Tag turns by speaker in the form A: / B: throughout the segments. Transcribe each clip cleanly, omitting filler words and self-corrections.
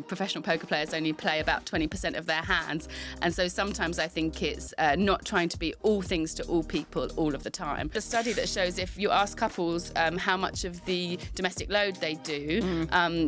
A: professional poker players only play about 20% of their hands. And so sometimes I think it's not trying to be all things to all people all of the time. The study that shows if you ask couples how much of the domestic load they do,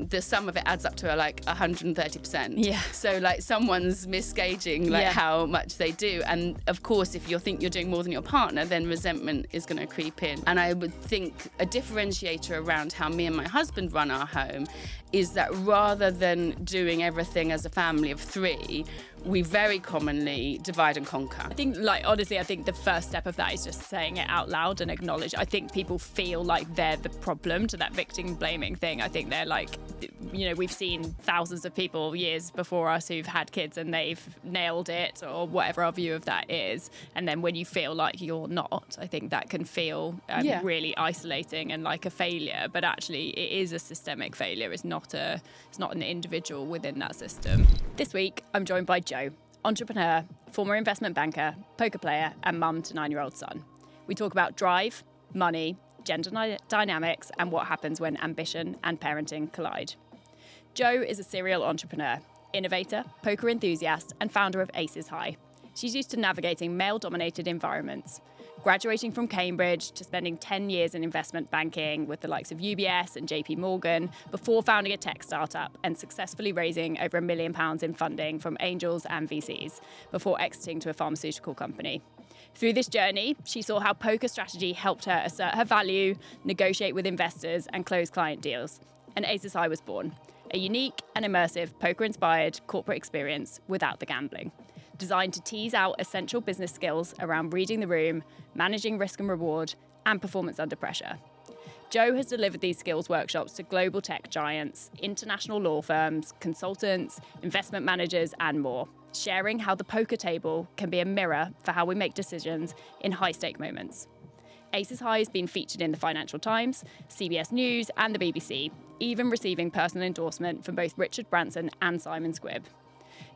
A: the sum of it adds up to like 130%.
B: Yeah.
A: So like someone's misgauging how much they do. And of course, if you think you're doing more than your partner, then resentment is going to creep in. And I would think a differentiator around how me and my husband run our home is that rather than doing everything as a family of three, we very commonly divide and conquer.
B: I think, honestly, I think the first step of that is just saying it out loud and acknowledge. I think people feel like they're the problem to that victim blaming thing. I think they're like, we've seen thousands of people years before us who've had kids and they've nailed it, or whatever our view of that is. And then when you feel like you're not, I think that can feel really isolating and like a failure. But actually, it is a systemic failure. It's not an individual within that system. This week, I'm joined by Jo, entrepreneur, former investment banker, poker player, and mum to 9-year-old son. We talk about drive, money, gender dynamics, and what happens when ambition and parenting collide. Jo is a serial entrepreneur, innovator, poker enthusiast, and founder of Aces High. She's used to navigating male-dominated environments, graduating from Cambridge to spending 10 years in investment banking with the likes of UBS and JP Morgan before founding a tech startup and successfully raising over £1 million in funding from angels and VCs before exiting to a pharmaceutical company. Through this journey, she saw how poker strategy helped her assert her value, negotiate with investors, and close client deals. And Aces High was born, a unique and immersive poker-inspired corporate experience without the gambling, designed to tease out essential business skills around reading the room, managing risk and reward, and performance under pressure. Jo has delivered these skills workshops to global tech giants, international law firms, consultants, investment managers, and more, sharing how the poker table can be a mirror for how we make decisions in high-stake moments. Aces High has been featured in the Financial Times, CBS News, and the BBC, even receiving personal endorsement from both Richard Branson and Simon Squibb.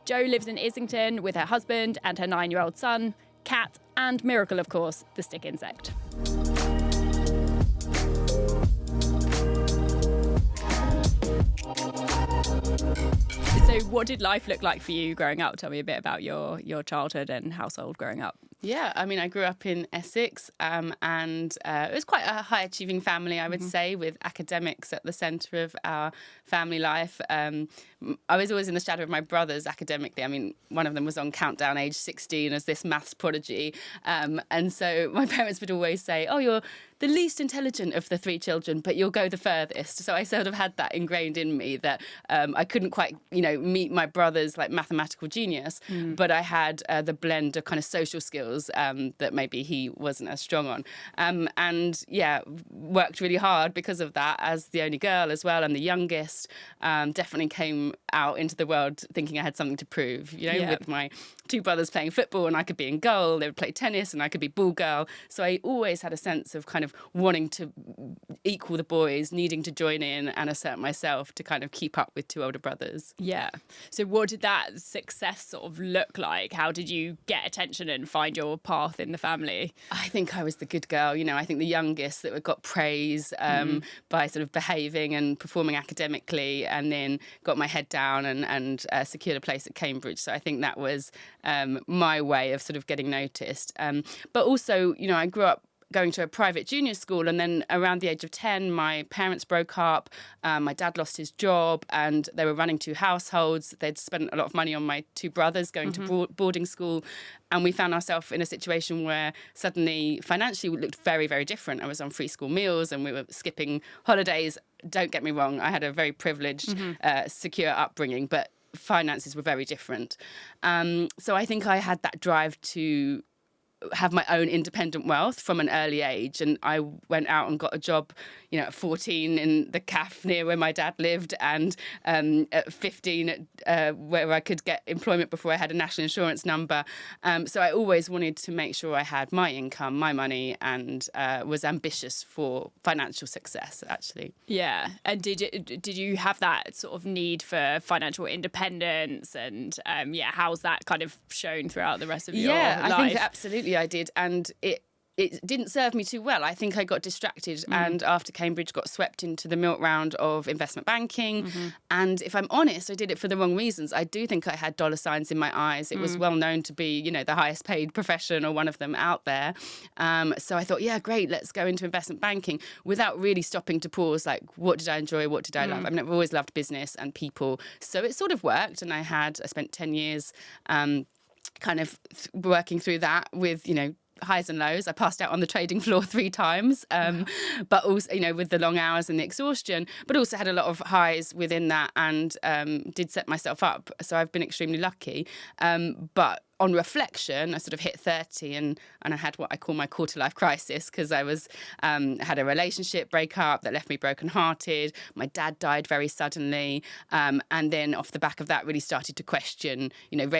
B: Jo lives in Islington with her husband and her 9-year-old son, cat, and miracle, of course, the stick insect. So what did life look like for you growing up? Tell me a bit about your childhood and household growing up.
A: Yeah, I mean, I grew up in Essex and it was quite a high-achieving family, I would say, with academics at the centre of our family life. I was always in the shadow of my brothers academically. I mean, one of them was on Countdown age 16 as this maths prodigy. And so my parents would always say, oh, you're the least intelligent of the three children, but you'll go the furthest. So I sort of had that ingrained in me that I couldn't quite, meet my brother's like mathematical genius, but I had the blend of kind of social skills that maybe he wasn't as strong on. And yeah, worked really hard because of that as the only girl as well and the youngest. Definitely came out into the world thinking I had something to prove, with my two brothers playing football and I could be in goal, they would play tennis and I could be ball girl. So I always had a sense of kind of wanting to equal the boys, needing to join in and assert myself to kind of keep up with two older brothers.
B: Yeah. So what did that success sort of look like? How did you get attention and find your path in the family?
A: I think I was the good girl. I think the youngest that got praise by sort of behaving and performing academically, and then got my head down and secured a place at Cambridge. So I think that was my way of sort of getting noticed. But also, I grew up going to a private junior school, and then around the age of 10 my parents broke up, my dad lost his job and they were running two households. They'd spent a lot of money on my two brothers going to boarding school, and we found ourselves in a situation where suddenly financially we looked very, very different. I was on free school meals and we were skipping holidays. Don't get me wrong, I had a very privileged secure upbringing, but finances were very different. So I think I had that drive to have my own independent wealth from an early age, and I went out and got a job at 14 in the cafe near where my dad lived, and at 15 where I could get employment before I had a national insurance number. So I always wanted to make sure I had my income, my money, and was ambitious for financial success, actually.
B: Yeah. And did you have that sort of need for financial independence, and how's that kind of shown throughout the rest of your life?
A: Yeah, I think absolutely I did, and it it didn't serve me too well. I think I got distracted and after Cambridge got swept into the milk round of investment banking. And if I'm honest, I did it for the wrong reasons. I do think I had dollar signs in my eyes. It was well known to be, the highest paid profession or one of them out there. So I thought, yeah, great, let's go into investment banking without really stopping to pause, like, what did I enjoy? What did I love? I mean, I've always loved business and people. So it sort of worked. And I spent 10 years kind of working through that with, highs and lows. I passed out on the trading floor 3 times, but also, with the long hours and the exhaustion, but also had a lot of highs within that and did set myself up. So I've been extremely lucky. But on reflection, I sort of hit 30 and I had what I call my quarter life crisis because I had a relationship breakup that left me brokenhearted. My dad died very suddenly. And then off the back of that really started to question,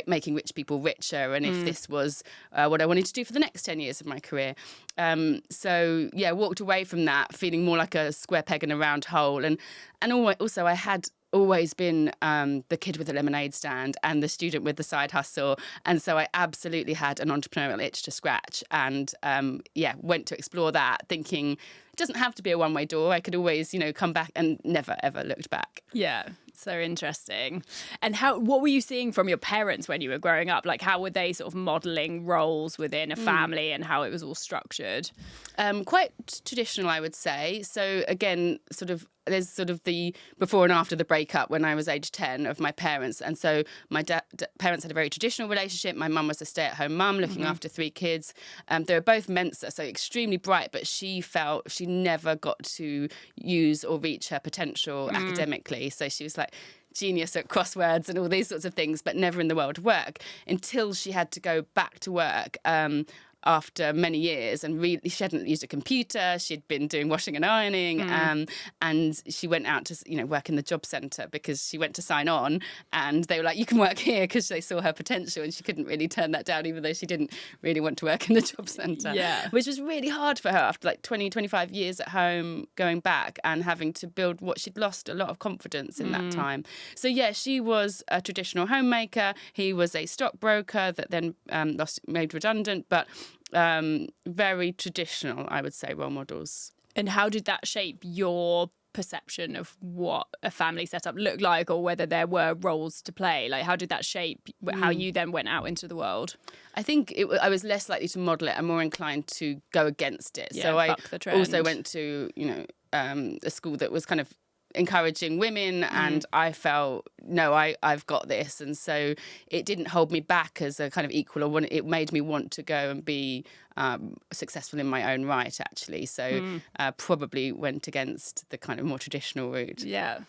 A: making rich people richer and if this was what I wanted to do for the next 10 years of my career. So, yeah, walked away from that feeling more like a square peg in a round hole. And also I had always been the kid with the lemonade stand and the student with the side hustle. And so I absolutely had an entrepreneurial itch to scratch and, went to explore that thinking it doesn't have to be a one-way door. I could always, come back and never, ever looked back.
B: Yeah. So interesting. And what were you seeing from your parents when you were growing up? Like, how were they sort of modelling roles within a family and how it was all structured?
A: Quite traditional, I would say. So again, there's sort of the before and after the breakup when I was age 10 of my parents. And so my parents had a very traditional relationship. My mum was a stay-at-home mum looking after 3 kids. They were both Mensa, so extremely bright, but she felt she never got to use or reach her potential academically. So she was like genius at crosswords and all these sorts of things, but never in the world of work until she had to go back to work after many years and really she hadn't used a computer. She'd been doing washing and ironing and she went out to work in the job centre because she went to sign on and they were like, you can work here because they saw her potential and she couldn't really turn that down even though she didn't really want to work in the job centre, which was really hard for her after like 20, 25 years at home going back and having to build what she'd lost a lot of confidence in that time. So yeah, she was a traditional homemaker. He was a stockbroker that then made redundant, but very traditional, I would say, role models.
B: And how did that shape your perception of what a family setup looked like or whether there were roles to play? Like, how did that shape how you then went out into the world?
A: I think I was less likely to model it and more inclined to go against it.
B: Yeah,
A: so I
B: buck the trend.
A: Also went to, a school that was kind of encouraging women and I felt, no, I've got this. And so it didn't hold me back as a kind of equal or it made me want to go and be successful in my own right, actually. So probably went against the kind of more traditional route.
B: Yeah.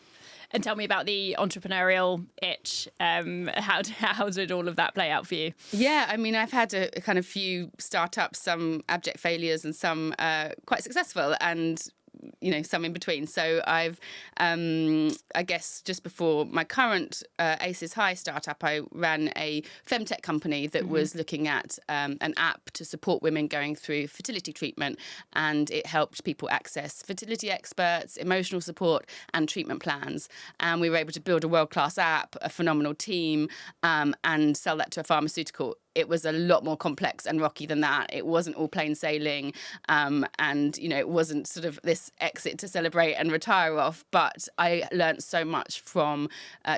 B: And tell me about the entrepreneurial itch. How did all of that play out for you?
A: Yeah, I mean, I've had a kind of few startups, some abject failures and some quite successful and some in between. So I've, I guess, just before my current Aces High startup, I ran a femtech company that was looking at an app to support women going through fertility treatment. And it helped people access fertility experts, emotional support and treatment plans. And we were able to build a world-class app, a phenomenal team, and sell that to a pharmaceutical. It was a lot more complex and rocky than that. It wasn't all plain sailing. And, it wasn't sort of this exit to celebrate and retire off. But I learned so much from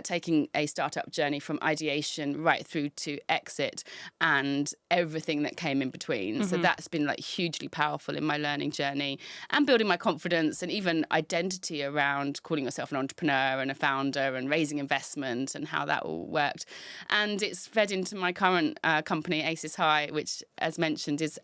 A: taking a startup journey from ideation right through to exit and everything that came in between. So that's been like hugely powerful in my learning journey and building my confidence and even identity around calling yourself an entrepreneur and a founder and raising investment and how that all worked. And it's fed into my current company, Aces High, which, as mentioned, is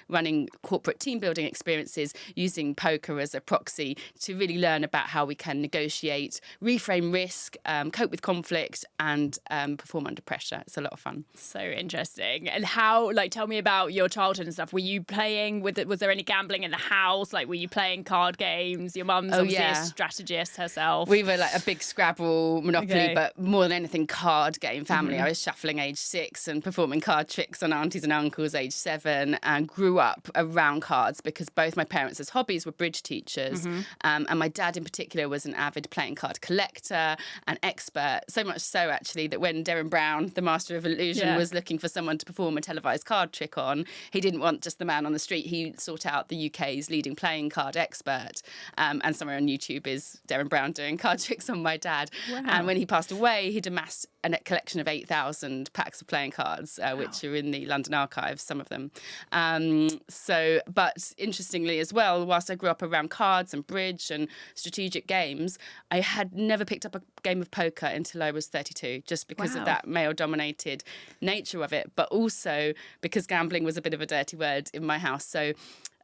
A: running corporate team building experiences using poker as a proxy to really learn about how we can negotiate, reframe risk, cope with conflict and perform under pressure. It's a lot of fun.
B: So interesting. And how, tell me about your childhood and stuff. Were you playing was there any gambling in the house? Were you playing card games? Your mum's obviously a strategist herself.
A: We were like a big Scrabble, Monopoly, but more than anything, card game family. I was shuffling age 6 and performing card card tricks on aunties and uncles age 7 and grew up around cards because both my parents' hobbies were bridge teachers. And my dad in particular was an avid playing card collector and expert, so much so actually that when Derren Brown, the master of illusion, was looking for someone to perform a televised card trick on, he didn't want just the man on the street. He sought out the UK's leading playing card expert. And somewhere on YouTube is Derren Brown doing card tricks on my dad.
B: Wow.
A: And when he passed away, he'd amassed a collection of 8,000 packs of playing cards, which are in the London archives, some of them. But interestingly as well, whilst I grew up around cards and bridge and strategic games, I had never picked up a game of poker until I was 32, just because of that male-dominated nature of it, but also because gambling was a bit of a dirty word in my house. So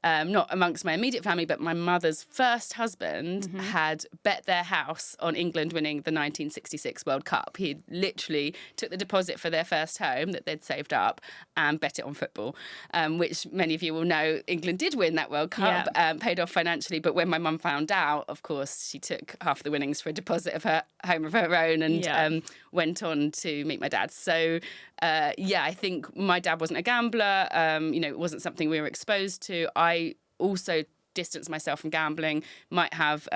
A: not amongst my immediate family, but my mother's first husband had bet their house on England winning the 1966 World Cup. He literally took the deposit for their first home that they'd saved up and bet it on football, which many of you will know England did win that World Cup, paid off financially. But when my mum found out, of course, she took half the winnings for a deposit of her home of her own and went on to meet my dad. So, I think my dad wasn't a gambler. It wasn't something we were exposed to. I also distance myself from gambling, might have,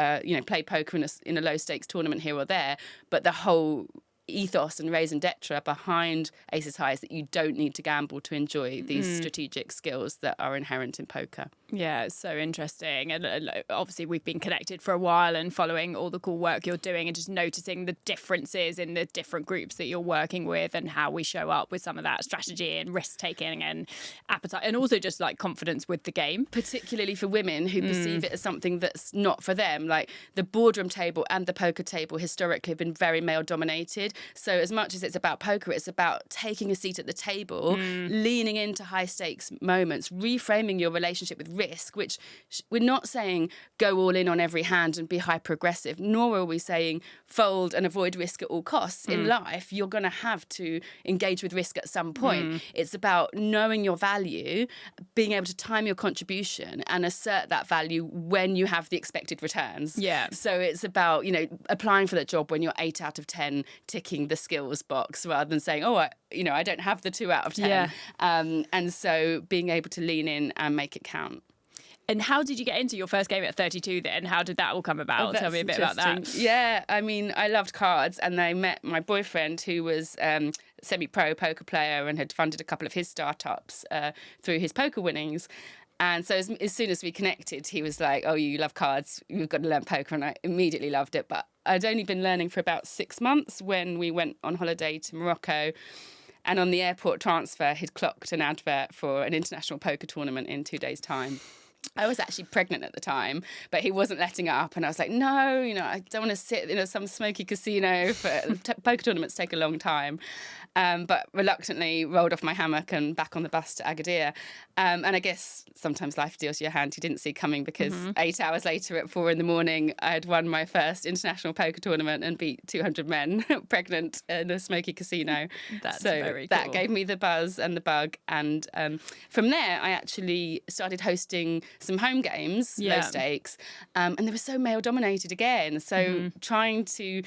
A: play poker in a low stakes tournament here or there, but the whole ethos and raison d'etre behind Aces High is that you don't need to gamble to enjoy these strategic skills that are inherent in poker.
B: Yeah, it's so interesting. And obviously we've been connected for a while and following all the cool work you're doing and just noticing the differences in the different groups that you're working with and how we show up with some of that strategy and risk-taking and appetite and also just like confidence with the game.
A: Particularly for women who perceive it as something that's not for them. Like the boardroom table and the poker table historically have been very male-dominated. So as much as it's about poker, it's about taking a seat at the table, leaning into high-stakes moments, reframing your relationship with risk, which we're not saying go all in on every hand and be hyper-aggressive, nor are we saying fold and avoid risk at all costs. In life, you're going to have to engage with risk at some point. It's about knowing your value, being able to time your contribution and assert that value when you have the expected returns.
B: Yeah.
A: So it's about, applying for that job when you're 8 out of 10 ticking the skills box rather than saying, I don't have the 2 out of 10.
B: Yeah.
A: And so being able to lean in and make it count.
B: And how did you get into your first game at 32 then? How did that all come about? Tell me a bit about that.
A: Yeah, I mean, I loved cards and I met my boyfriend who was semi-pro poker player and had funded a couple of his startups through his poker winnings. And so as soon as we connected, he was like, oh, you love cards, you've got to learn poker. And I immediately loved it. But I'd only been learning for about 6 months when we went on holiday to Morocco. And on the airport transfer, he'd clocked an advert for an international poker tournament in 2 days' time. I was actually pregnant at the time, but he wasn't letting it up. And I was like, no, I don't want to sit in some smoky casino. Poker tournaments take a long time. But reluctantly rolled off my hammock and back on the bus to Agadir. And I guess sometimes life deals you a hand you didn't see coming because 8 hours later at 4 a.m, I had won my first international poker tournament and beat 200 men pregnant in a smoky casino.
B: That's
A: so
B: very cool.
A: That gave me the buzz and the bug. And from there, I actually started hosting some home games, low stakes. And they were so male dominated again. So trying to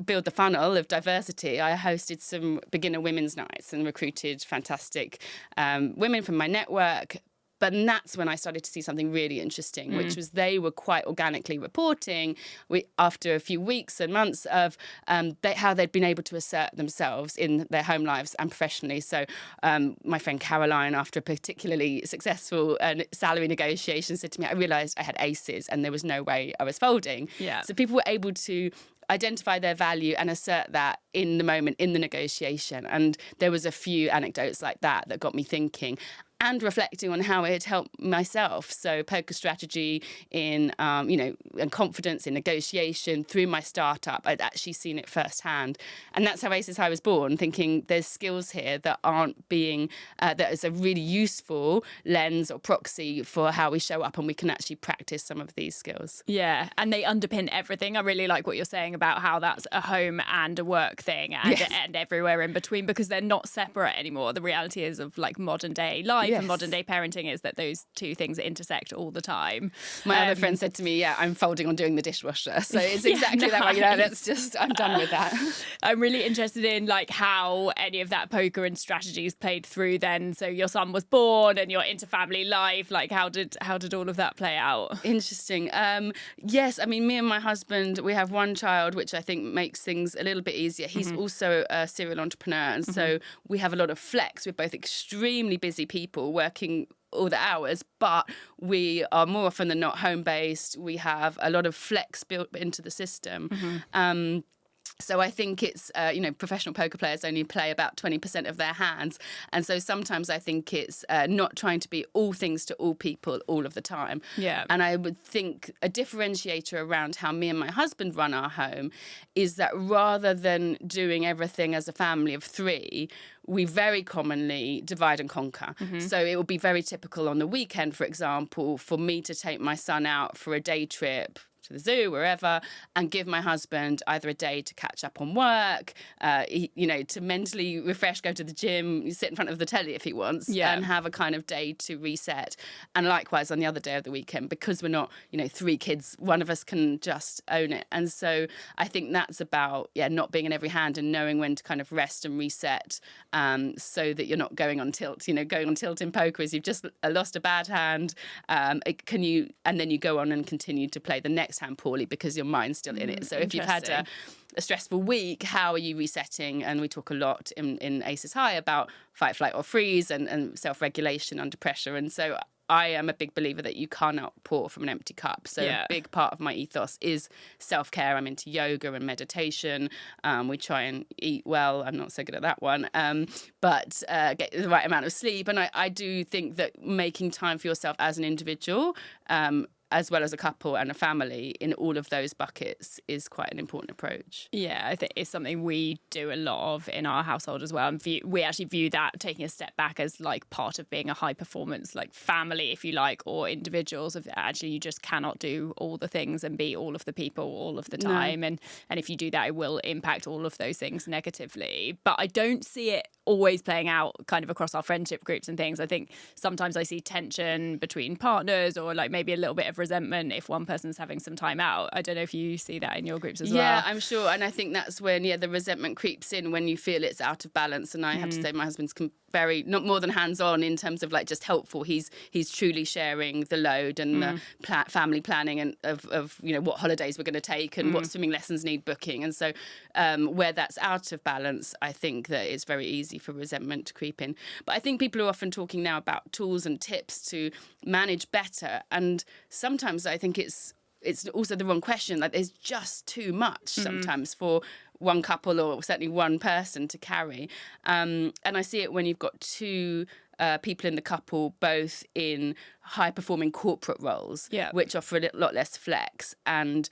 A: build the funnel of diversity, I hosted some beginner women's nights and recruited fantastic women from my network. But that's when I started to see something really interesting, which was they were quite organically reporting after a few weeks and months of how they'd been able to assert themselves in their home lives and professionally. So my friend Caroline, after a particularly successful salary negotiation, said to me, I realised I had aces and there was no way I was folding.
B: Yeah.
A: So people were able to identify their value and assert that in the moment, in the negotiation. And there was a few anecdotes like that got me thinking and reflecting on how it had helped myself. So poker strategy in, and confidence in negotiation through my startup. I'd actually seen it firsthand. And that's how Aces High was born, thinking there's skills here that aren't being, that is a really useful lens or proxy for how we show up and we can actually practice some of these skills.
B: Yeah, and they underpin everything. I really like what you're saying about how that's a home and a work thing and everywhere in between, because they're not separate anymore. The reality is of like modern day life and modern day parenting is that those two things intersect all the time.
A: My other friend said to me, I'm folding on doing the dishwasher. So it's exactly that way. I'm done with that.
B: I'm really interested in like how any of that poker and strategies played through then. So your son was born and you're into family life. Like how did all of that play out?
A: Interesting. Yes, I mean, me and my husband, we have one child, which I think makes things a little bit easier. He's also a serial entrepreneur. And so we have a lot of flex. We're both extremely busy people working all the hours, but we are more often than not home-based. We have a lot of flex built into the system. So I think it's, professional poker players only play about 20% of their hands. And so sometimes I think it's not trying to be all things to all people all of the time.
B: Yeah.
A: And I would think a differentiator around how me and my husband run our home is that rather than doing everything as a family of three, we very commonly divide and conquer. So it will be very typical on the weekend, for example, for me to take my son out for a day trip to the zoo, wherever, and give my husband either a day to catch up on work, to mentally refresh, go to the gym, sit in front of the telly if he wants, and have a kind of day to reset. And likewise on the other day of the weekend, because we're not, three kids, one of us can just own it. And so I think that's about, not being in every hand and knowing when to kind of rest and reset, so that you're not going on tilt. Going on tilt in poker is you've just lost a bad hand. And then you go on and continue to play the next hand poorly because your mind's still in it. So if you've had a stressful week, how are you resetting? And we talk a lot in Aces High about fight, flight or freeze and self-regulation under pressure. And so I am a big believer that you cannot pour from an empty cup. So a big part of my ethos is self-care. I'm into yoga and meditation. We try and eat well. I'm not so good at that one. But get the right amount of sleep. And I do think that making time for yourself as an individual, as well as a couple and a family in all of those buckets is quite an important approach.
B: Yeah, I think it's something we do a lot of in our household as well. And we actually view that taking a step back as like part of being a high performance, like family, if you like, or individuals. Of actually, you just cannot do all the things and be all of the people all of the time. No. And if you do that, it will impact all of those things negatively. But I don't see it always playing out kind of across our friendship groups and things. I think sometimes I see tension between partners or like maybe a little bit of resentment if one person's having some time out. I don't know if you see that in your groups as well.
A: Yeah, I'm sure. And I think that's when, the resentment creeps in when you feel it's out of balance. And I have to say my husband's very, not more than hands-on in terms of like just helpful. He's truly sharing the load and the family planning and of what holidays we're going to take and what swimming lessons need booking. And so where that's out of balance, I think that it's very easy for resentment to creep in. But I think people are often talking now about tools and tips to manage better. And sometimes I think it's also the wrong question. Like there's just too much sometimes for one couple or certainly one person to carry. And I see it when you've got two people in the couple, both in high-performing corporate roles, which offer a lot less flex. And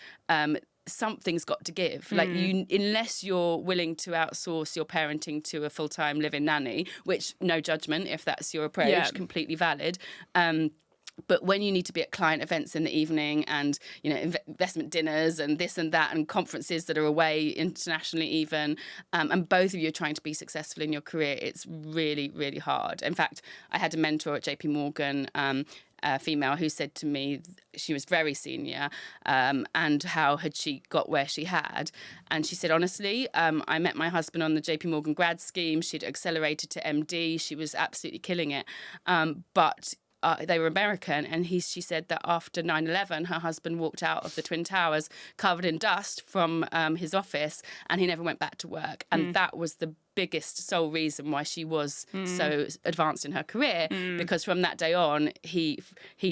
A: something's got to give. Like unless you're willing to outsource your parenting to a full-time live-in nanny, which no judgment if that's your approach, completely valid. But when you need to be at client events in the evening and, investment dinners and this and that and conferences that are away internationally even, and both of you are trying to be successful in your career, it's really, really hard. In fact, I had a mentor at JP Morgan, a female, who said to me she was very senior and how had she got where she had. And she said, honestly, I met my husband on the JP Morgan grad scheme. She'd accelerated to MD. She was absolutely killing it. But they were American, and she said that after 9/11, her husband walked out of the Twin Towers covered in dust from his office, and he never went back to work. And that was the biggest sole reason why she was so advanced in her career, because from that day on he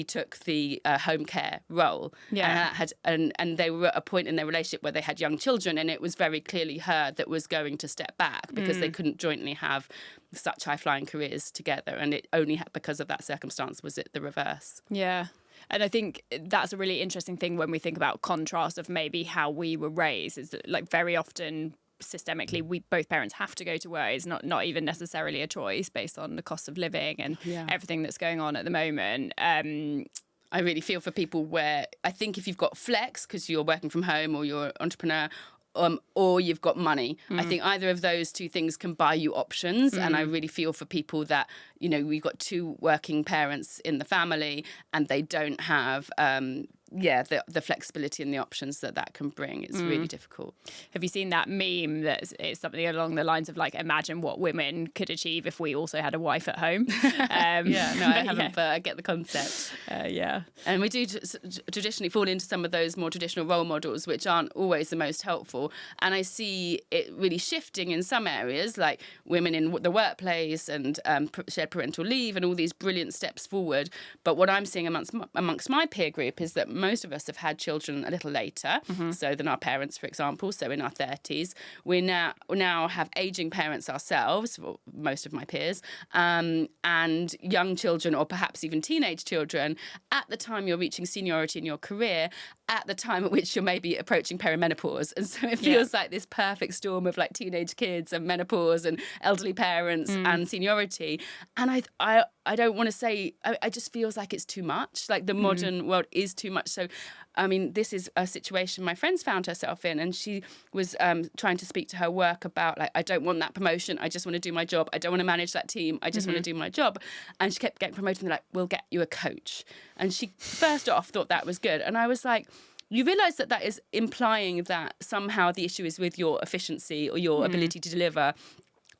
A: took the home care role, and they were at a point in their relationship where they had young children, and it was very clearly her that was going to step back because they couldn't jointly have such high-flying careers together, and it only because of that circumstance was it the reverse.
B: Yeah. And I think that's a really interesting thing when we think about contrast of maybe how we were raised, is that like very often systemically both parents have to go to work. It's not even necessarily a choice based on the cost of living and everything that's going on at the moment.
A: I really feel for people where I think if you've got flex because you're working from home or you're an entrepreneur, or you've got money. I think either of those two things can buy you options. And I really feel for people that, we've got two working parents in the family and they don't have the flexibility and the options that can bring. It's really difficult.
B: Have you seen that meme that it's something along the lines of like, imagine what women could achieve if we also had a wife at home?
A: I haven't, but I get the concept. And we do traditionally fall into some of those more traditional role models, which aren't always the most helpful. And I see it really shifting in some areas, like women in the workplace and shared parental leave and all these brilliant steps forward. But what I'm seeing amongst my peer group is that most of us have had children a little later, so than our parents, for example, so in our 30s. We now have ageing parents ourselves, most of my peers, and young children or perhaps even teenage children at the time you're reaching seniority in your career, at the time at which you're maybe approaching perimenopause. And so it feels like this perfect storm of like teenage kids and menopause and elderly parents and seniority. And I don't want to say, I just feels like it's too much. Like the modern world is too much. So, I mean, this is a situation my friend's found herself in, and she was trying to speak to her work about like, I don't want that promotion. I just want to do my job. I don't want to manage that team. I just want to do my job. And she kept getting promoted. And they're like, we'll get you a coach. And she first off thought that was good. And I was like, you realise that is implying that somehow the issue is with your efficiency or your ability to deliver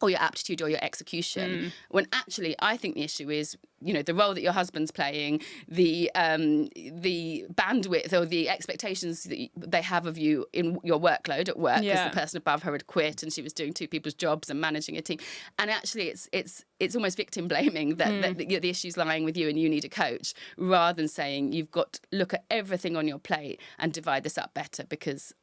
A: or your aptitude or your execution, when actually I think the issue is, the role that your husband's playing, the bandwidth or the expectations that they have of you in your workload at work, because the person above her had quit and she was doing two people's jobs and managing a team. And actually it's almost victim blaming that the issue's lying with you and you need a coach, rather than saying you've got to look at everything on your plate and divide this up better, because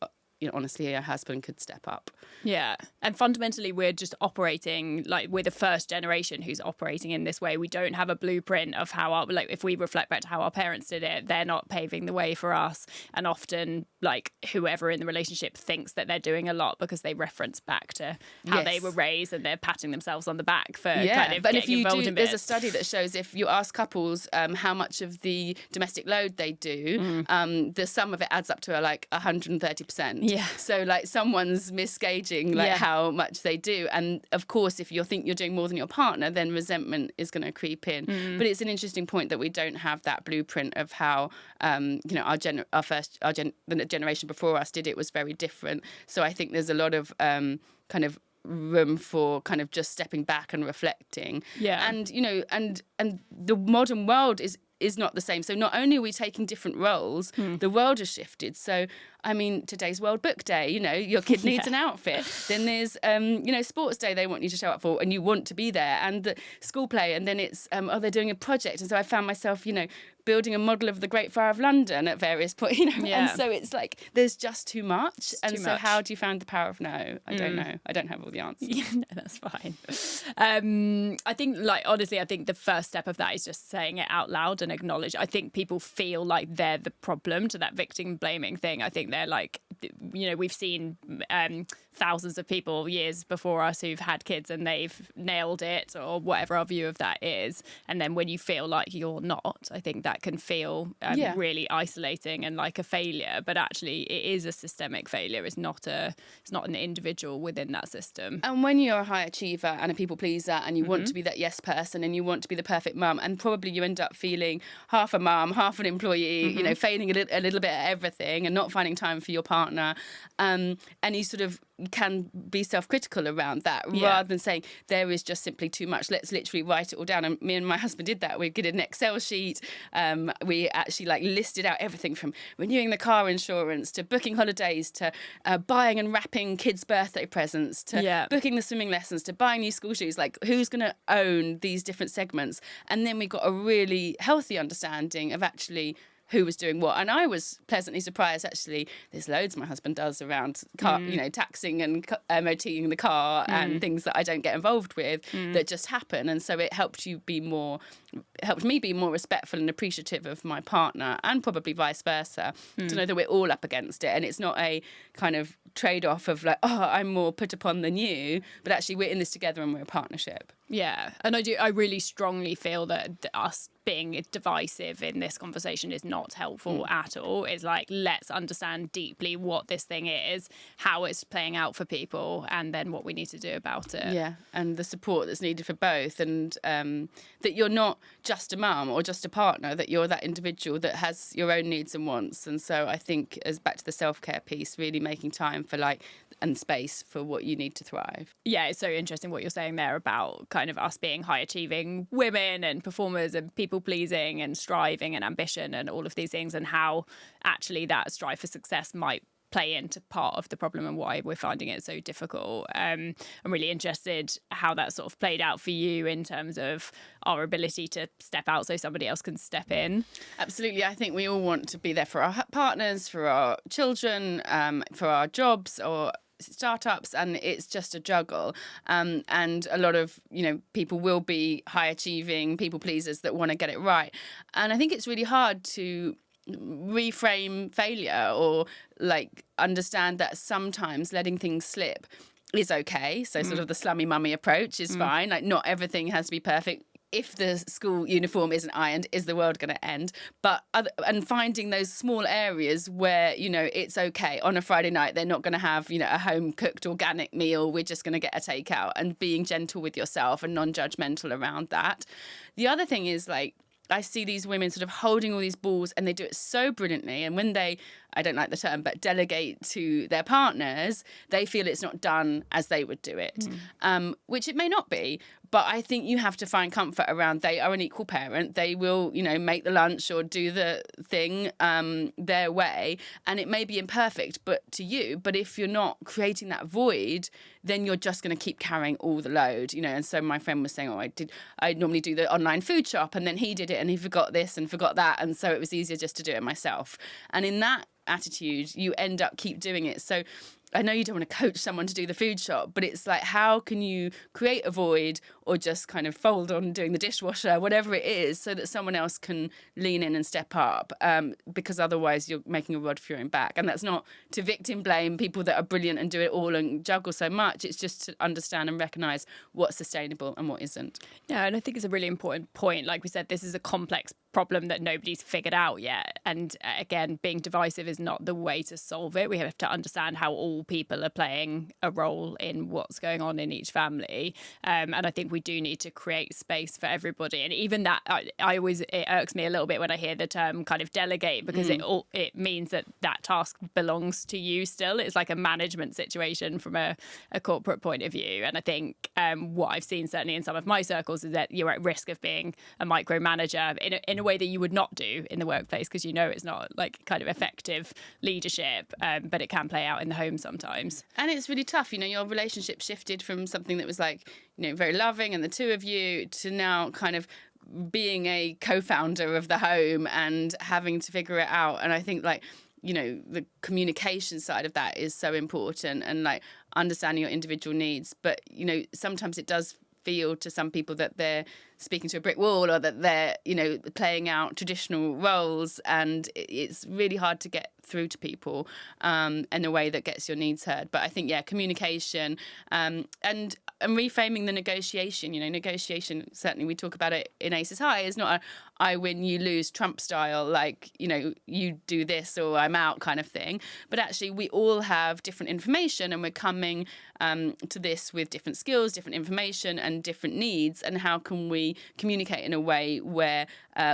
A: honestly, your husband could step up.
B: Yeah. And fundamentally, we're just operating, like, we're the first generation who's operating in this way. We don't have a blueprint of how if we reflect back to how our parents did it, they're not paving the way for us. And often, like, whoever in the relationship thinks that they're doing a lot because they reference back to how they were raised, and they're patting themselves on the back for kind of getting involved in
A: there's a study that shows if you ask couples how much of the domestic load they do, the sum of it adds up to like 130%.
B: Yeah.
A: So like someone's misgauging how much they do. And of course, if you think you're doing more than your partner, then resentment is going to creep in. But it's an interesting point that we don't have that blueprint of how, the generation before us did it was very different. So I think there's a lot of kind of room for kind of just stepping back and reflecting. Yeah. And, and the modern world is not the same. So not only are we taking different roles, the world has shifted. So, I mean, today's World Book Day, your kid needs an outfit. Then there's, sports day they want you to show up for and you want to be there. And the school play. And then it's, they're doing a project. And so I found myself, building a model of the Great Fire of London at various points, And so it's like, there's just too much. How do you find the power of no? I don't know. I don't have all the answers.
B: Yeah, no, that's fine. I think, honestly, I think the first step of that is just saying it out loud and acknowledge. I think people feel like they're the problem, to that victim blaming thing. I think they're like, we've seen thousands of people years before us who've had kids and they've nailed it, or whatever our view of that is. And then when you feel like you're not, I think that can feel really isolating and like a failure. But actually, it is a systemic failure. It's not an individual within that system.
A: And when you're a high achiever and a people pleaser and you want to be that yes person and you want to be the perfect mum, and probably you end up feeling half a mum, half an employee, failing a little bit at everything and not finding time for your partner, and you sort of can be self-critical around that, rather than saying there is just simply too much, let's literally write it all down. And me and my husband did that. We did an Excel sheet. We actually listed out everything from renewing the car insurance to booking holidays to buying and wrapping kids' birthday presents to booking the swimming lessons to buying new school shoes. Like, who's going to own these different segments? And then we got a really healthy understanding of actually who was doing what. And I was pleasantly surprised, actually. There's loads my husband does around car, taxing and MOTing the car and things that I don't get involved with that just happen. And so it helped you be more helped me be more respectful and appreciative of my partner, and probably vice versa, to know that we're all up against it. And it's not a kind of trade-off of like, oh, I'm more put upon than you, but actually we're in this together and we're a partnership.
B: Yeah, and I really strongly feel that us being divisive in this conversation is not helpful at all. It's like, let's understand deeply what this thing is, how it's playing out for people, and then what we need to do about it.
A: Yeah, and the support that's needed for both, and that you're not just a mum or just a partner, that you're that individual that has your own needs and wants. And so I think, as back to the self-care piece, really making time for and space for what you need to thrive.
B: Yeah, it's so interesting what you're saying there about kind of us being high achieving women and performers and people pleasing and striving and ambition and all of these things, and how actually that strive for success might play into part of the problem and why we're finding it so difficult. I'm really interested how that sort of played out for you in terms of our ability to step out so somebody else can step in.
A: Absolutely. I think we all want to be there for our partners, for our children, for our jobs or startups, and it's just a juggle. And a lot of, people will be high achieving people pleasers that want to get it right. And I think it's really hard to reframe failure or understand that sometimes letting things slip is okay. So sort of the slummy mummy approach is fine. Not everything has to be perfect. If the school uniform isn't ironed, is the world going to end? And finding those small areas where, it's okay. On a Friday night, they're not going to have, a home-cooked organic meal. We're just going to get a takeout, and being gentle with yourself and non-judgmental around that. The other thing is, I see these women sort of holding all these balls, and they do it so brilliantly. And when they, I don't like the term, but delegate to their partners, they feel it's not done as they would do it, which it may not be. But I think you have to find comfort around they are an equal parent. They will, make the lunch or do the thing their way. And it may be imperfect to you. But if you're not creating that void, then you're just going to keep carrying all the load, And so my friend was saying, I normally do the online food shop, and then he did it and he forgot this and forgot that. And so it was easier just to do it myself. And in that attitude, you end up keep doing it. So I know you don't want to coach someone to do the food shop, but it's like, how can you create a void or just kind of fold on doing the dishwasher, whatever it is, so that someone else can lean in and step up, because otherwise you're making a rod for your own back. And that's not to victim blame people that are brilliant and do it all and juggle so much. It's just to understand and recognise what's sustainable and what isn't.
B: Yeah, and I think it's a really important point. Like we said, this is a complex problem that nobody's figured out yet. And again, being divisive is not the way to solve it. We have to understand how all people are playing a role in what's going on in each family. And I think we do need to create space for everybody. And even that, it irks me a little bit when I hear the term kind of delegate, because it means that task belongs to you still. It's like a management situation from a corporate point of view. And I think what I've seen certainly in some of my circles is that you're at risk of being a micromanager in a way that you would not do in the workplace, because it's not kind of effective leadership, but it can play out in the home sometimes.
A: And it's really tough. Your relationship shifted from something that was very loving and the two of you to now kind of being a co-founder of the home and having to figure it out. And I think the communication side of that is so important, and understanding your individual needs. But, sometimes it does feel to some people that they're speaking to a brick wall, or that they're, playing out traditional roles, and it's really hard to get through to people in a way that gets your needs heard. But I think, communication and reframing the negotiation. Negotiation, certainly we talk about it in Aces High, is not a I win, you lose Trump style, you do this or I'm out kind of thing. But actually we all have different information, and we're coming to this with different skills, different information and different needs. And how can we communicate in a way where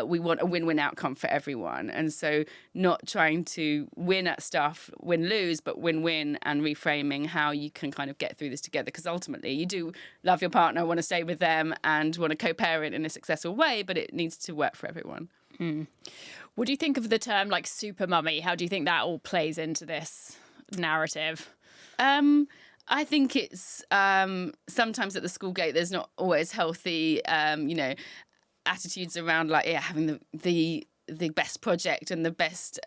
A: we want a win-win outcome for everyone? And so not trying to win at stuff, win-lose, but win-win, and reframing how you can kind of get through this together. Because ultimately you do love your partner, want to stay with them and want to co-parent in a successful way, but it needs to work for everyone.
B: What do you think of the term super mummy? How do you think that all plays into this narrative?
A: I think it's sometimes at the school gate there's not always healthy, attitudes around having the best project and the best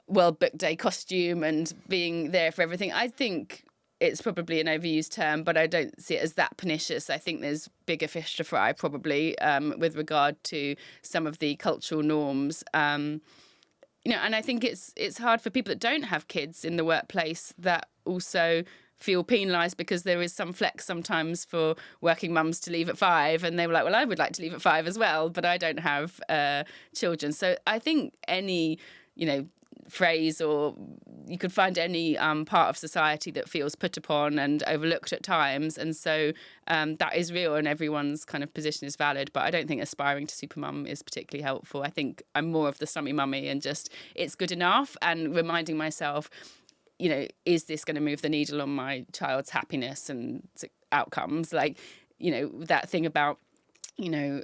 A: World Book Day costume and being there for everything. I think it's probably an overused term, but I don't see it as that pernicious. I think there's bigger fish to fry probably with regard to some of the cultural norms. And I think it's hard for people that don't have kids in the workplace that also feel penalised because there is some flex sometimes for working mums to leave at 5, and they were like, well, I would like to leave at 5 as well, but I don't have children. So I think any, phrase, or you could find any part of society that feels put upon and overlooked at times, and so that is real, and everyone's kind of position is valid. But I don't think aspiring to supermum is particularly helpful. I think I'm more of the slummy mummy, and just it's good enough, and reminding myself, is this going to move the needle on my child's happiness and outcomes? Like, that thing about,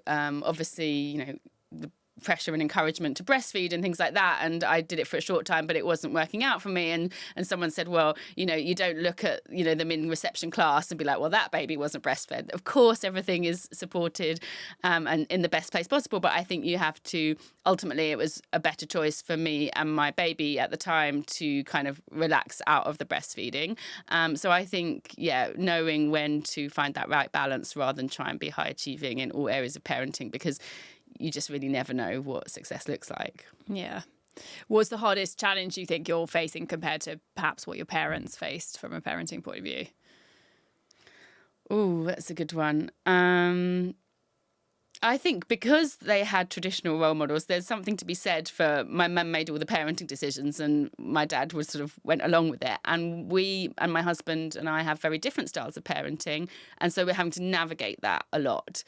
A: obviously, the pressure and encouragement to breastfeed and things like that, and I did it for a short time, but it wasn't working out for me, and someone said, well, you don't look at them in reception class and be like, well, that baby wasn't breastfed. Of course everything is supported and in the best place possible, but I think you have to, ultimately it was a better choice for me and my baby at the time to kind of relax out of the breastfeeding. So I think, knowing when to find that right balance rather than try and be high achieving in all areas of parenting, because you just really never know what success looks like.
B: Yeah. What's the hardest challenge you think you're facing compared to perhaps what your parents faced from a parenting point of view?
A: Oh, that's a good one. I think because they had traditional role models, there's something to be said for my mum made all the parenting decisions and my dad was sort of went along with it. And we and my husband and I have very different styles of parenting. And so we're having to navigate that a lot.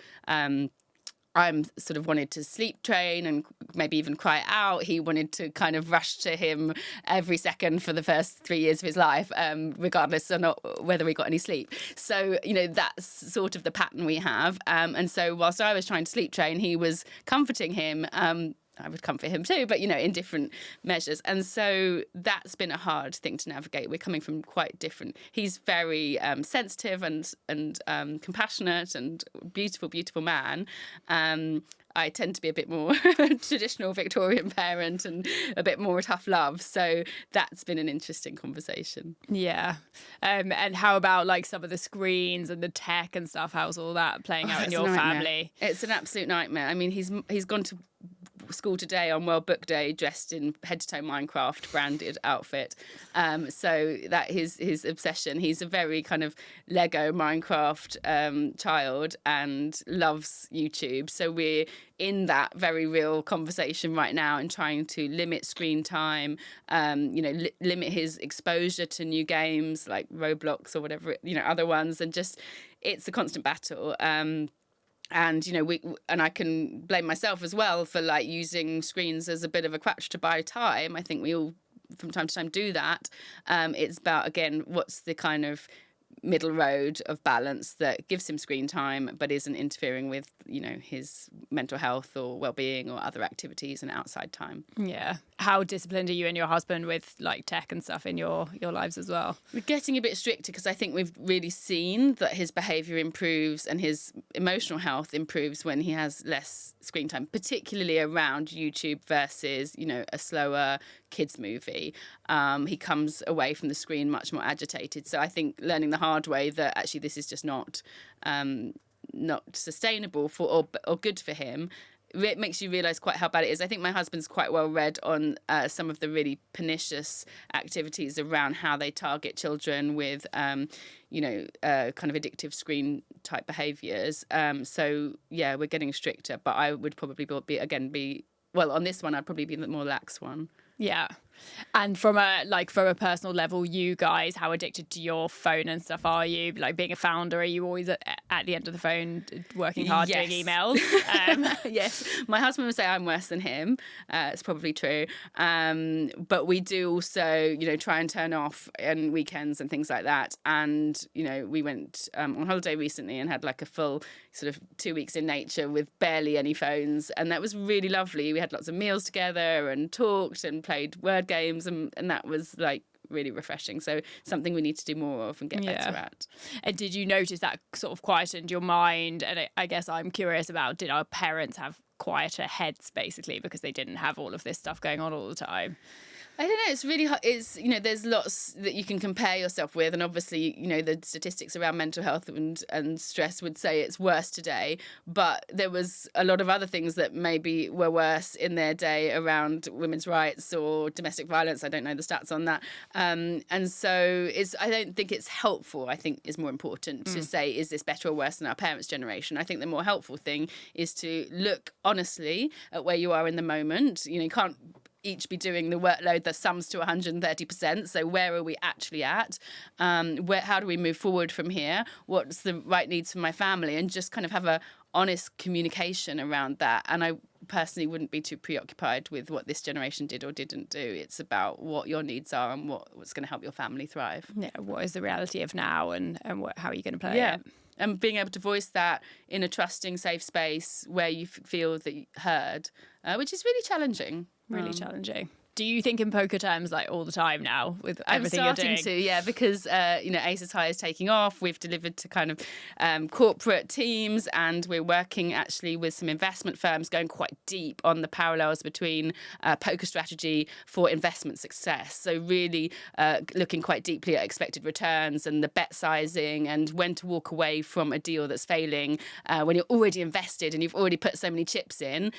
A: I'm sort of wanted to sleep train and maybe even cry out. He wanted to kind of rush to him every second for the first 3 years of his life, regardless or not whether we got any sleep. So, that's sort of the pattern we have. And so whilst I was trying to sleep train, he was comforting him. I would comfort him too, but, in different measures. And so that's been a hard thing to navigate. We're coming from quite different. He's very sensitive and compassionate and beautiful, beautiful man. I tend to be a bit more traditional Victorian parent and a bit more tough love. So that's been an interesting conversation.
B: Yeah. And how about like some of the screens and the tech and stuff? How's all that playing out in your family?
A: It's an absolute nightmare. I mean, he's gone to school today on World Book Day dressed in head-to-toe Minecraft branded outfit. So that is his obsession. He's a very kind of Lego Minecraft child and loves YouTube. So we're in that very real conversation right now and trying to limit screen time, limit his exposure to new games like Roblox or whatever, other ones. And just, it's a constant battle. And, I can blame myself as well for like using screens as a bit of a crutch to buy time. I think we all from time to time do that. It's about, again, what's the kind of middle road of balance that gives him screen time but isn't interfering with, his mental health or well-being or other activities and outside time.
B: Yeah. How disciplined are you and your husband with like tech and stuff in your lives as well?
A: We're getting a bit stricter because I think we've really seen that his behaviour improves and his emotional health improves when he has less screen time, particularly around YouTube versus, a slower kids movie. He comes away from the screen much more agitated. So I think learning the hard way that actually this is just not sustainable for or good for him. It makes you realise quite how bad it is. I think my husband's quite well read on some of the really pernicious activities around how they target children with, kind of addictive screen type behaviours. So, yeah, we're getting stricter. But I would probably on this one, I'd probably be the more lax one.
B: Yeah. And from a personal level, you guys, how addicted to your phone and stuff are you? Like being a founder, are you always at the end of the phone working hard doing emails?
A: Yes. My husband would say I'm worse than him. It's probably true. But we do also, try and turn off on weekends and things like that. And, we went on holiday recently and had like a full sort of 2 weeks in nature with barely any phones. And that was really lovely. We had lots of meals together and talked and played word games and that was like really refreshing. So something we need to do more of and get better at.
B: And did you notice that sort of quietened your mind? And I guess I'm curious about, did our parents have quieter heads basically because they didn't have all of this stuff going on all the time?
A: I don't know. It's really hard. It's, there's lots that you can compare yourself with. And obviously, the statistics around mental health and stress would say it's worse today. But there was a lot of other things that maybe were worse in their day around women's rights or domestic violence. I don't know the stats on that. And so I don't think it's helpful, I think is more important to say, is this better or worse than our parents' generation? I think the more helpful thing is to look honestly at where you are in the moment. You can't each be doing the workload that sums to 130%. So where are we actually at? How do we move forward from here? What's the right needs for my family? And just kind of have a honest communication around that. And I personally wouldn't be too preoccupied with what this generation did or didn't do. It's about what your needs are and what's going to help your family thrive.
B: Yeah, what is the reality of now and how are you going to play it?
A: And being able to voice that in a trusting, safe space where you feel that you're heard, which is really challenging.
B: Really challenging. Do you think in poker terms like all the time now with everything you're doing?
A: I'm starting to, yeah, because Aces High is taking off. We've delivered to kind of corporate teams, and we're working actually with some investment firms going quite deep on the parallels between poker strategy for investment success. So really looking quite deeply at expected returns and the bet sizing and when to walk away from a deal that's failing when you're already invested and you've already put so many chips in.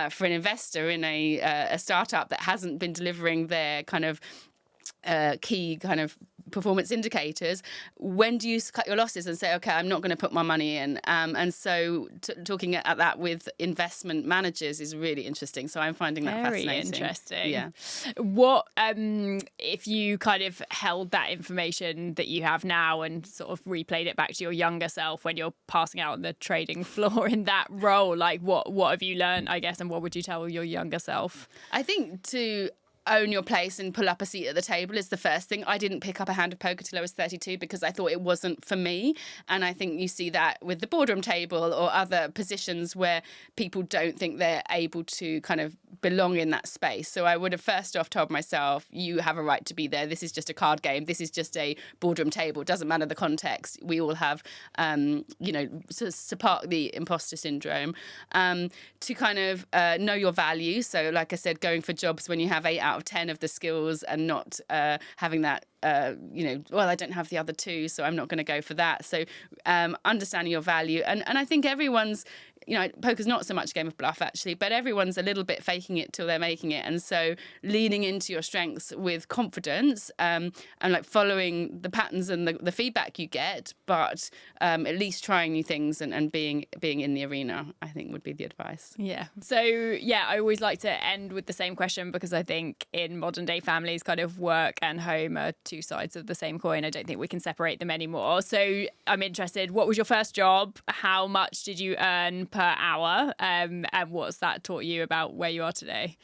A: For an investor in a startup that hasn't been delivering their kind of key kind of performance indicators, when do you cut your losses and say, okay, I'm not going to put my money in? And so talking at that with investment managers is really interesting. So I'm finding that fascinating.
B: Very interesting.
A: Yeah.
B: What if you kind of held that information that you have now and sort of replayed it back to your younger self when you're passing out on the trading floor in that role? Like what have you learned, I guess, and what would you tell your younger self?
A: I think to own your place and pull up a seat at the table is the first thing. I didn't pick up a hand of poker till I was 32 because I thought it wasn't for me. And I think you see that with the boardroom table or other positions where people don't think they're able to kind of belong in that space. So I would have first off told myself, you have a right to be there. This is just a card game. This is just a boardroom table. It doesn't matter the context. We all have, support the imposter syndrome, to kind of know your value. So like I said, going for jobs when you have 8 out of 10 of the skills and not having that, I don't have the other 2, so I'm not going to go for that. So understanding your value. And I think everyone's, poker's not so much a game of bluff, actually, but everyone's a little bit faking it till they're making it. And so leaning into your strengths with confidence and like following the patterns and the feedback you get, but at least trying new things and being in the arena, I think would be the advice.
B: Yeah. So, yeah, I always like to end with the same question because I think in modern day families, kind of work and home are two sides of the same coin. I don't think we can separate them anymore. So I'm interested, what was your first job? How much did you earn per hour? And what's that taught you about where you are today?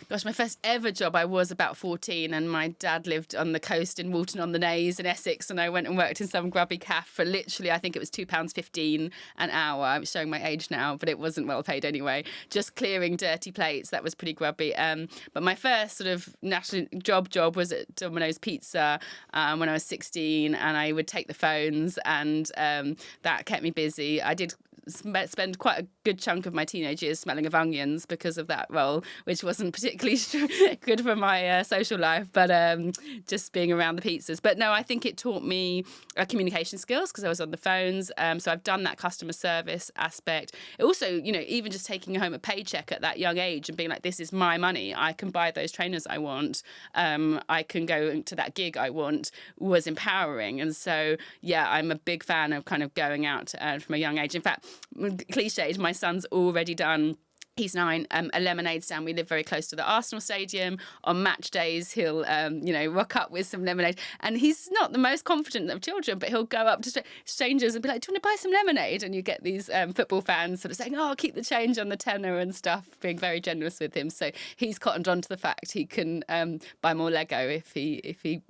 A: Gosh, my first ever job, I was about 14 and my dad lived on the coast in Walton-on-the-Naze in Essex, and I went and worked in some grubby caff for literally, I think it was £2.15 an hour. I'm showing my age now, but it wasn't well paid anyway. Just clearing dirty plates. That was pretty grubby. But my first sort of national job was at Domino's Pizza when I was 16, and I would take the phones, and that kept me busy. I did spend quite a good chunk of my teenage years smelling of onions because of that role, which wasn't particularly good for my social life, but just being around the pizzas. But no, I think it taught me communication skills because I was on the phones. So I've done that customer service aspect. It also, even just taking home a paycheck at that young age and being like, this is my money. I can buy those trainers I want. I can go to that gig I want, was empowering. And so, yeah, I'm a big fan of kind of going out from a young age. In fact, cliched, my son's already done, he's 9, a lemonade stand. We live very close to the Arsenal stadium. On match days, he'll, rock up with some lemonade. And he's not the most confident of children, but he'll go up to strangers and be like, do you want to buy some lemonade? And you get these football fans sort of saying, oh, keep the change on the tenner and stuff, being very generous with him. So he's cottoned on to the fact he can buy more Lego if he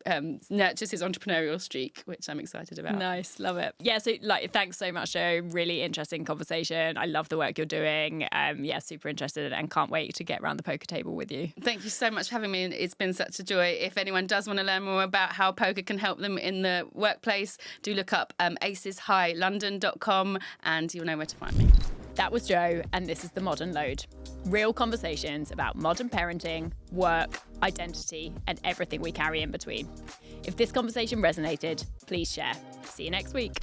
A: nurtures his entrepreneurial streak, which I'm excited about.
B: Nice, love it. Yeah, so thanks so much, Jo. Really interesting conversation. I love the work you're doing. Super interested and can't wait to get around the poker table with you.
A: Thank you so much for having me. It's been such a joy. If anyone does want to learn more about how poker can help them in the workplace, do look up aceshighlondon.com and you'll know where to find me.
B: That was Jo, and this is The Modern Load. Real conversations about modern parenting, work, identity, and everything we carry in between. If this conversation resonated, please share. See you next week.